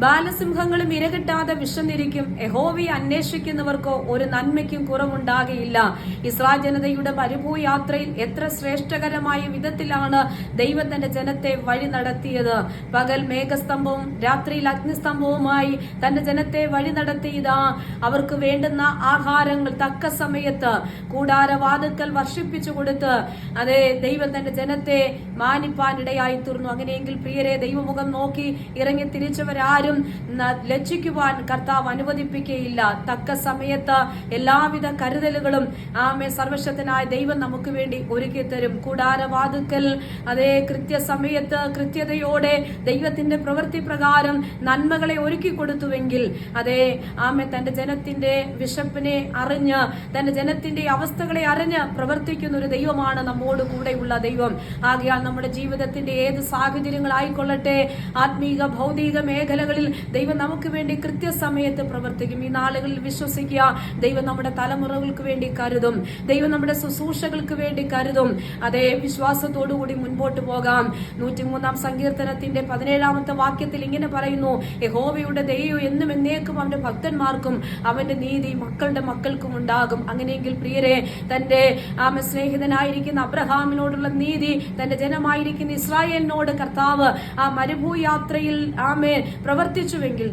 ബാലസിംഹങ്ങളും ഇരകിട്ടാതെ വിശന്നിരിക്കും. യഹോവയെ അന്വേഷിക്കുന്നവർക്കോ ഒരു നന്മയ്ക്കും കുറവുണ്ടാകയില്ല. ഇസ്രായേൽ ജനതയുടെ മരുഭൂയാത്രയിൽ എത്ര ശ്രേഷ്ഠകരമായ വിധത്തിലാണ് ദൈവം തന്റെ ജനത്തെ വഴി നടത്തിയത്. പകൽ മേഘസ്തംഭവും രാത്രിയിൽ അഗ്നിസ്തംഭവുമായി തന്റെ ജനത്തെ വഴി നടത്തിയതാ. അവർക്ക് വേണ്ടുന്ന ആഹാരങ്ങൾ തക്ക സമയത്ത് കൂടാരവാതുക്കൽ വർഷിപ്പിച്ചു കൊടുത്ത് ദൈവം തന്റെ ജനത്തെ മാനിപ്പാനിടയായി തീർന്നു. അങ്ങനെയെങ്കിൽ പ്രിയരെ, ദൈവമുഖം നോക്കി ഇറങ്ങി തിരിച്ചവരാരും ലജ്ജിക്കുവാൻ കർത്താവ് അനുവദിപ്പിക്കുകയില്ല. തക്ക സമയത്ത് എല്ലാവിധ കരുതലുകളും സർവശക്തനായ ദൈവം നമുക്ക് വേണ്ടി ഒരുക്കി തരും. കൂടാരവാതുക്കൽ കൃത്യസമയത്ത് കൃത്യതയോടെ ദൈവത്തിന്റെ പ്രവൃത്തി പ്രകാരം നന്മകളെ ഒരുക്കി കൊടുത്തുവെങ്കിൽ തന്റെ ജനത്തിന്റെ വിശപ്പിനെ അറിഞ്ഞ് തന്റെ ജനത്തിന്റെ അവസ്ഥകളെ അറിഞ്ഞ് പ്രവർത്തിക്കുന്ന ഒരു ദൈവമാണ് നമ്മോട് കൂടെയുള്ള ദൈവം. ആകയാൽ നമ്മുടെ ജീവിതത്തിന്റെ ഏത് സാഹചര്യങ്ങളായിക്കൊള്ളട്ടെ, ആത്മീക ഭൗതിക മേഖലകളിൽ ദൈവം നമുക്ക് വേണ്ടി കൃത്യസമയത്ത് പ്രവർത്തിക്കും. ഈ നാളുകളിൽ വിശ്വസിക്കുക, ദൈവം നമ്മുടെ തലമുറകൾക്ക് വേണ്ടി കരുതും. ദൈവം നമ്മുടെ ശുശ്രൂഷകൾക്ക് വേണ്ടി കരുതും. വിശ്വാസത്തോടുകൂടി മുൻപോട്ട് പോകാം. 103-ാം സങ്കീർത്തനത്തിന്റെ 17-ാമത്തെ വാക്യത്തിൽ ഇങ്ങനെ പറയുന്നു: യഹോവയുടെ ദയ എന്നും എന്നേക്കും അവന്റെ ഭക്തന്മാർക്കും അവന്റെ നീതി മക്കളുടെ മക്കൾക്കും ഉണ്ടാകും. അങ്ങനെയെങ്കിൽ പ്രിയരെ, തന്റെ സ്നേഹിതനായിരിക്കുന്ന അബ്രഹാമിനോടുള്ള നീതി തന്റെ ജനമായിരിക്കുന്ന ഇസ്രായേലിനോട് കർത്താവ് മരുഭൂയാത്രയിൽ പ്രവർത്തിച്ചുവെങ്കിൽ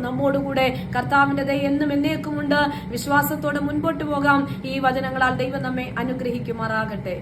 നമ്മോടുകൂടെ കർത്താവിന്റെ ദയ എന്നും എന്നേക്കുമുണ്ട്. വിശ്വാസത്തോടെ മുൻപോട്ട് പോകാം. ഈ വചനങ്ങളാൽ ദൈവം നമ്മെ അനുഗ്രഹിക്കുമാറാകട്ടെ.